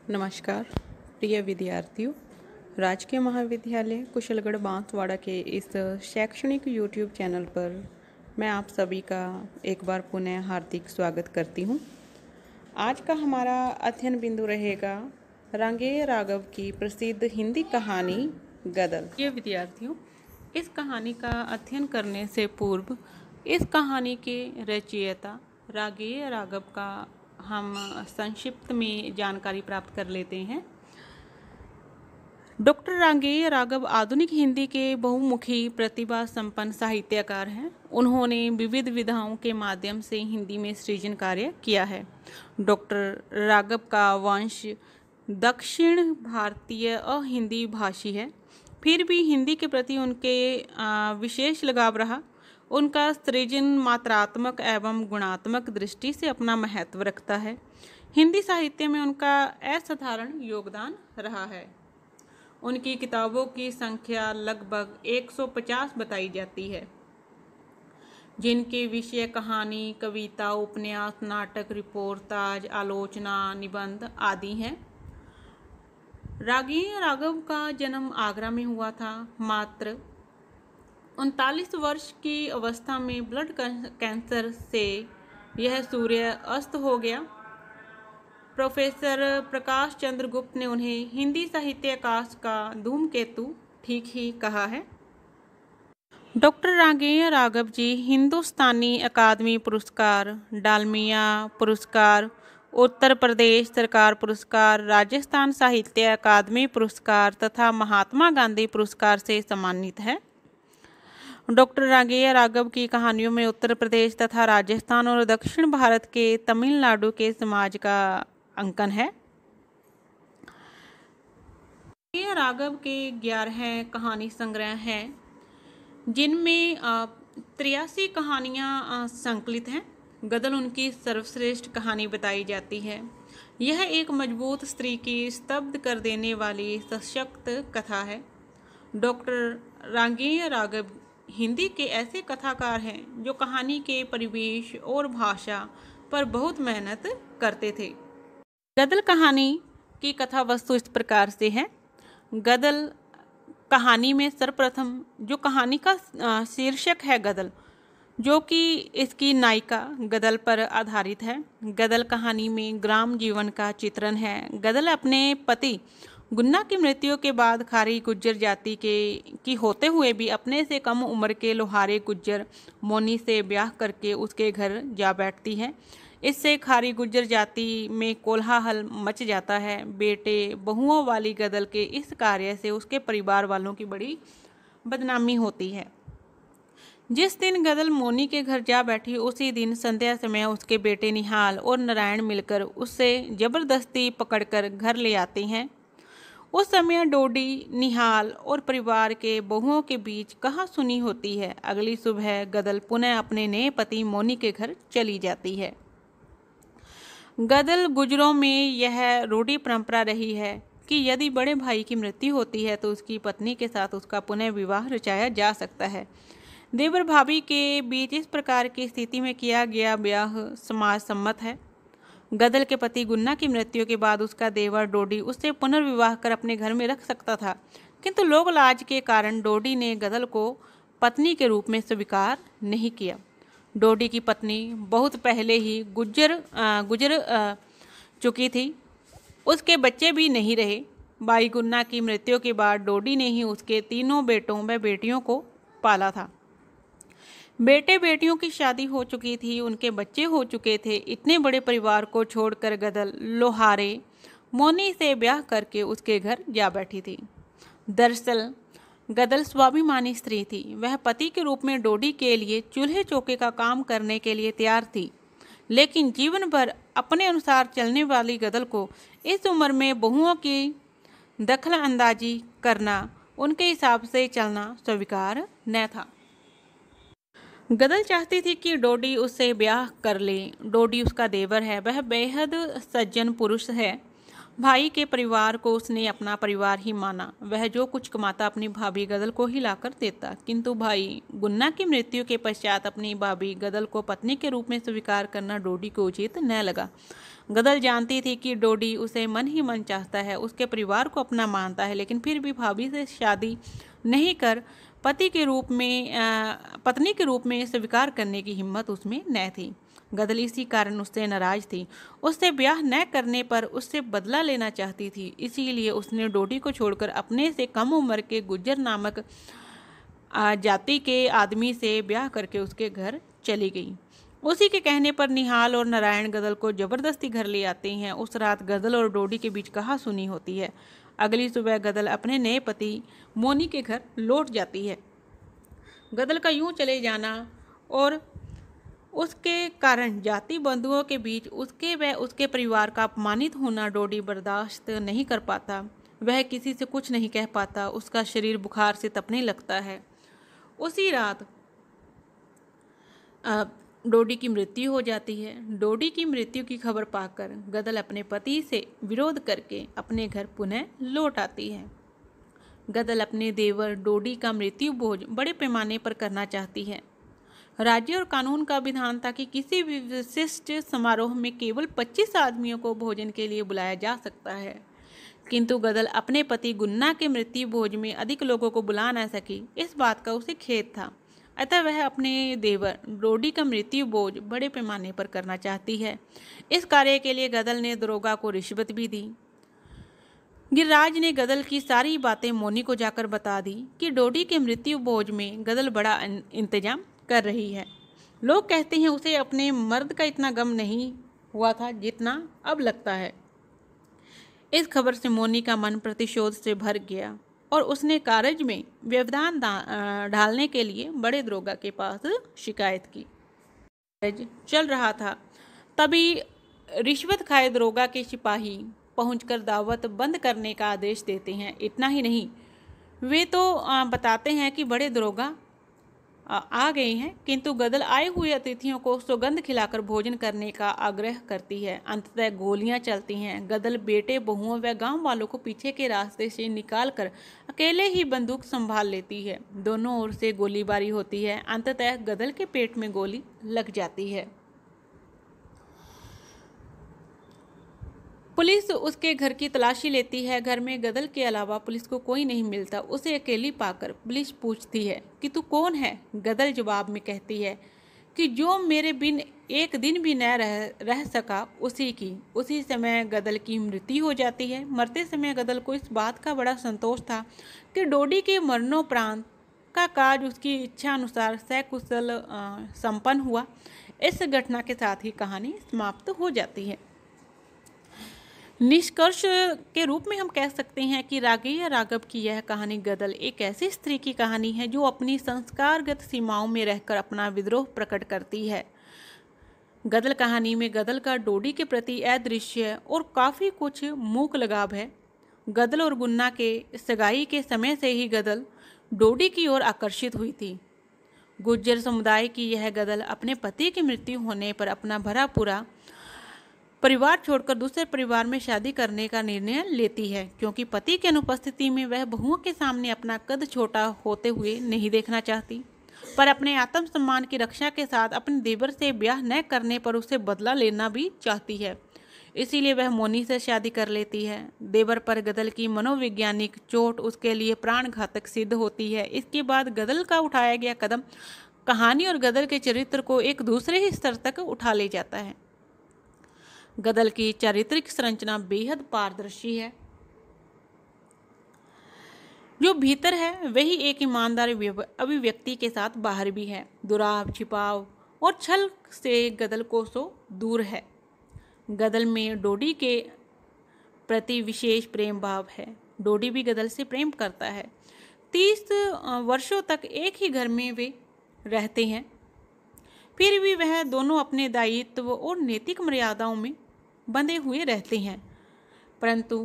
नमस्कार प्रिय विद्यार्थियों। राजकीय महाविद्यालय कुशलगढ़ बांसवाड़ा के इस शैक्षणिक यूट्यूब चैनल पर मैं आप सभी का एक बार पुनः हार्दिक स्वागत करती हूँ। आज का हमारा अध्ययन बिंदु रहेगा रांगेय राघव की प्रसिद्ध हिंदी कहानी गदर। ये विद्यार्थियों, इस कहानी का अध्ययन करने से पूर्व इस कहानी के रचयिता रांगेय राघव का हम संक्षिप्त में जानकारी प्राप्त कर लेते हैं। डॉक्टर रांगेय राघव आधुनिक हिंदी के बहुमुखी प्रतिभा संपन्न साहित्यकार हैं। उन्होंने विविध विधाओं के माध्यम से हिंदी में सृजन कार्य किया है। डॉक्टर राघव का वंश दक्षिण भारतीय और हिंदी भाषी है, फिर भी हिंदी के प्रति उनके विशेष लगाव रहा। उनका सृजन मात्रात्मक एवं गुणात्मक दृष्टि से अपना महत्व रखता है। हिंदी साहित्य में उनका असाधारण योगदान रहा है। उनकी किताबों की संख्या लगभग 150 बताई जाती है, जिनके विषय कहानी, कविता, उपन्यास, नाटक, रिपोर्टाज, आलोचना, निबंध आदि हैं। रांगेय राघव का जन्म आगरा में हुआ था। मात्र 39 वर्ष की अवस्था में ब्लड कैंसर से यह सूर्य अस्त हो गया। प्रोफेसर प्रकाश चंद्र गुप्त ने उन्हें हिंदी साहित्य आकाश का धूमकेतु ठीक ही कहा है। डॉक्टर रांगेय राघव जी हिंदुस्तानी अकादमी पुरस्कार, डालमिया पुरस्कार, उत्तर प्रदेश सरकार पुरस्कार, राजस्थान साहित्य अकादमी पुरस्कार तथा महात्मा गांधी पुरस्कार से सम्मानित है। डॉक्टर रांगेय राघव की कहानियों में उत्तर प्रदेश तथा राजस्थान और दक्षिण भारत के तमिलनाडु के समाज का अंकन है। रांगेय राघव के 11 कहानी संग्रह हैं, जिनमें 83 कहानियां संकलित हैं। गदर उनकी सर्वश्रेष्ठ कहानी बताई जाती है। यह एक मजबूत स्त्री की स्तब्ध कर देने वाली सशक्त कथा है। डॉक्टर रांगेय राघव हिंदी के ऐसे कथाकार हैं जो कहानी के परिवेश और भाषा पर बहुत मेहनत करते थे। गदर कहानी की कथा वस्तु इस प्रकार से है। गदर कहानी में सर्वप्रथम जो कहानी का शीर्षक है गदर, जो कि इसकी नायिका गदर पर आधारित है। गदर कहानी में ग्राम जीवन का चित्रण है। गदर अपने पति गुन्ना की मृत्यु के बाद खारी गुज्जर जाति की होते हुए भी अपने से कम उम्र के लोहारे गुज्जर मोनी से ब्याह करके उसके घर जा बैठती है। इससे खारी गुज्जर जाति में कोलाहल मच जाता है। बेटे बहुओं वाली गदर के इस कार्य से उसके परिवार वालों की बड़ी बदनामी होती है। जिस दिन गदर मोनी के घर जा बैठी, उसी दिन संध्या समय उसके बेटे निहाल और नारायण मिलकर उससे जबरदस्ती पकड़कर घर ले आते हैं। उस समय डोडी, निहाल और परिवार के बहुओं के बीच कहासुनी होती है। अगली सुबह गदर पुनः अपने नए पति मोनी के घर चली जाती है। गदर गुजरों में यह रूढ़ी परंपरा रही है कि यदि बड़े भाई की मृत्यु होती है तो उसकी पत्नी के साथ उसका पुनः विवाह रचाया जा सकता है। देवर भाभी के बीच इस प्रकार की स्थिति में किया गया ब्याह समाज सम्मत है। गदर के पति गुन्ना की मृत्यु के बाद उसका देवर डोडी उससे पुनर्विवाह कर अपने घर में रख सकता था, किंतु लोक लाज के कारण डोडी ने गदर को पत्नी के रूप में स्वीकार नहीं किया। डोडी की पत्नी बहुत पहले ही गुजर चुकी थी। उसके बच्चे भी नहीं रहे। भाई गुन्ना की मृत्यु के बाद डोडी ने ही उसके तीनों बेटों व बेटियों को पाला था। बेटे बेटियों की शादी हो चुकी थी, उनके बच्चे हो चुके थे। इतने बड़े परिवार को छोड़कर गदर लोहारे मोनी से ब्याह करके उसके घर जा बैठी थी। दरअसल गदर स्वाभिमानी स्त्री थी। वह पति के रूप में डोडी के लिए चूल्हे चौके का काम करने के लिए तैयार थी, लेकिन जीवन भर अपने अनुसार चलने वाली गदर को इस उम्र में बहुओं की दखल अंदाजी करना, उनके हिसाब से चलना स्वीकार न था। गदर चाहती थी कि डोडी उससे ब्याह कर ले। डोडी उसका देवर है, वह बेहद सज्जन पुरुष है। भाई के परिवार को उसने अपना परिवार ही माना। वह जो कुछ कमाता अपनी भाभी गदर को ही लाकर देता, किंतु भाई गुन्ना की मृत्यु के पश्चात अपनी भाभी गदर को पत्नी के रूप में स्वीकार करना डोडी को उचित न लगा। गदल जानती थी कि डोडी उसे मन ही मन चाहता है, उसके परिवार को अपना मानता है, लेकिन फिर भी भाभी से शादी नहीं कर पत्नी के रूप में स्वीकार करने की हिम्मत उसमें न थी। गदल इसी कारण उससे नाराज थी। उससे ब्याह न करने पर उससे बदला लेना चाहती थी। इसीलिए उसने डोडी को छोड़कर अपने से कम उम्र के गुज्जर नामक जाति के आदमी से ब्याह करके उसके घर चली गई। उसी के कहने पर निहाल और नारायण गदल को जबरदस्ती घर ले आते हैं। उस रात गदल और डोडी के बीच कहासुनी होती है। अगली सुबह गदल अपने नए पति मोनी के घर लौट जाती है। गदल का यूं चले जाना और उसके कारण जाति बंधुओं के बीच उसके व उसके परिवार का अपमानित होना डोडी बर्दाश्त नहीं कर पाता। वह किसी से कुछ नहीं कह पाता। उसका शरीर बुखार से तपने लगता है। उसी रात डोडी की मृत्यु हो जाती है। डोडी की मृत्यु की खबर पाकर गदल अपने पति से विरोध करके अपने घर पुनः लौट आती है। गदल अपने देवर डोडी का मृत्यु भोज बड़े पैमाने पर करना चाहती है। राज्य और कानून का विधान था कि किसी भी विशिष्ट समारोह में केवल 25 आदमियों को भोजन के लिए बुलाया जा सकता है, किंतु गदल अपने पति गुन्ना के मृत्यु भोज में अधिक लोगों को बुला न सकी। इस बात का उसे खेद था। अतः वह अपने देवर डोडी का मृत्यु भोज बड़े पैमाने पर करना चाहती है। इस कार्य के लिए गदल ने दरोगा को रिश्वत भी दी। गिरिराज ने गदल की सारी बातें मोनी को जाकर बता दी कि डोडी के मृत्यु भोज में गदल बड़ा इंतजाम कर रही है। लोग कहते हैं उसे अपने मर्द का इतना गम नहीं हुआ था जितना अब लगता है। इस खबर से मोनी का मन प्रतिशोध से भर गया और उसने कारज में व्यवधान ढालने के लिए बड़े दरोगा के पास शिकायत की। कारज चल रहा था, तभी रिश्वत खाए दरोगा के सिपाही पहुंचकर दावत बंद करने का आदेश देते हैं। इतना ही नहीं, वे तो बताते हैं कि बड़े दरोगा आ गए हैं, किंतु गदल आए हुए अतिथियों को सौगंध खिलाकर भोजन करने का आग्रह करती है। अंततः गोलियां चलती हैं। गदल बेटे बहुओं व गांव वालों को पीछे के रास्ते से निकालकर अकेले ही बंदूक संभाल लेती है। दोनों ओर से गोलीबारी होती है। अंततः गदल के पेट में गोली लग जाती है। पुलिस उसके घर की तलाशी लेती है। घर में गदल के अलावा पुलिस को कोई नहीं मिलता। उसे अकेली पाकर पुलिस पूछती है कि तू कौन है? गदल जवाब में कहती है कि जो मेरे बिन एक दिन भी न रह सका उसी की। उसी समय गदल की मृत्यु हो जाती है। मरते समय गदल को इस बात का बड़ा संतोष था कि डोडी के मरणोपरांत का कार्य उसकी इच्छा अनुसार सकुशल संपन्न हुआ। इस घटना के साथ ही कहानी समाप्त हो जाती है। निष्कर्ष के रूप में हम कह सकते हैं कि राघेय राघव की यह कहानी गदल एक ऐसी स्त्री की कहानी है जो अपनी संस्कारगत सीमाओं में रहकर अपना विद्रोह प्रकट करती है। गदल कहानी में गदल का डोडी के प्रति अदृश्य और काफ़ी कुछ मूक लगाव है। गदल और गुन्ना के सगाई के समय से ही गदल डोडी की ओर आकर्षित हुई थी। गुज्जर समुदाय की यह गदल अपने पति की मृत्यु होने पर अपना भरा पूरा परिवार छोड़कर दूसरे परिवार में शादी करने का निर्णय लेती है, क्योंकि पति की अनुपस्थिति में वह बहुओं के सामने अपना कद छोटा होते हुए नहीं देखना चाहती। पर अपने आत्मसम्मान की रक्षा के साथ अपने देवर से ब्याह न करने पर उसे बदला लेना भी चाहती है। इसीलिए वह मोनी से शादी कर लेती है। देवर पर गदल की मनोवैज्ञानिक चोट उसके लिए प्राणघातक सिद्ध होती है। इसके बाद गदल का उठाया गया कदम कहानी और गदल के चरित्र को एक दूसरे ही स्तर तक उठा ले जाता है। गदल की चारित्रिक संरचना बेहद पारदर्शी है। जो भीतर है वही एक ईमानदार अभिव्यक्ति के साथ बाहर भी है। दुराव, छिपाव और छल से गदल कोसों दूर है। गदल में डोडी के प्रति विशेष प्रेम भाव है। डोडी भी गदल से प्रेम करता है। 30 वर्षों तक एक ही घर में वे रहते हैं, फिर भी वह दोनों अपने दायित्व और नैतिक मर्यादाओं में बंधे हुए रहते हैं। परंतु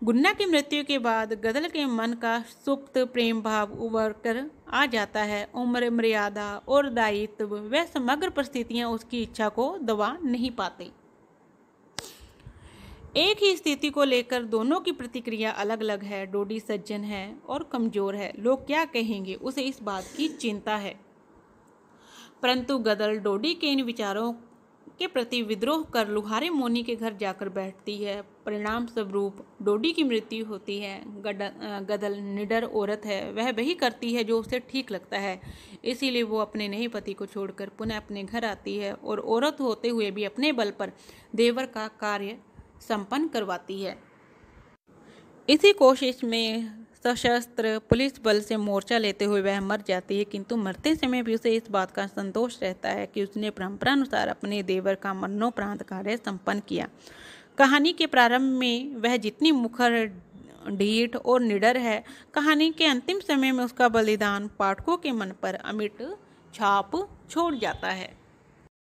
गुन्ना की मृत्यु के बाद गदल के मन का सुप्त प्रेम भाव उभर कर आ जाता है। उम्र, मर्यादा और दायित्व व समग्र परिस्थितियां उसकी इच्छा को दबा नहीं पाती। एक ही स्थिति को लेकर दोनों की प्रतिक्रिया अलग अलग है। डोडी सज्जन है और कमजोर है। लोग क्या कहेंगे, उसे इस बात की चिंता है। परंतु गदल डोडी के इन विचारों के प्रति विद्रोह कर लुहारे मोनी के घर जाकर बैठती है। परिणाम स्वरूप डोडी की मृत्यु होती है। गदल निडर औरत है, वह वही करती है जो उसे ठीक लगता है, इसीलिए वो अपने नए पति को छोड़कर पुनः अपने घर आती है और औरत होते हुए भी अपने बल पर देवर का कार्य संपन्न करवाती है। इसी कोशिश में सशस्त्र पुलिस बल से मोर्चा लेते हुए वह मर जाती है, किंतु मरते समय भी उसे इस बात का संतोष रहता है कि उसने परंपरानुसार अपने देवर का मरणोपरांत कार्य संपन्न किया। कहानी के प्रारंभ में वह जितनी मुखर, ढीठ और निडर है, कहानी के अंतिम समय में उसका बलिदान पाठकों के मन पर अमिट छाप छोड़ जाता है।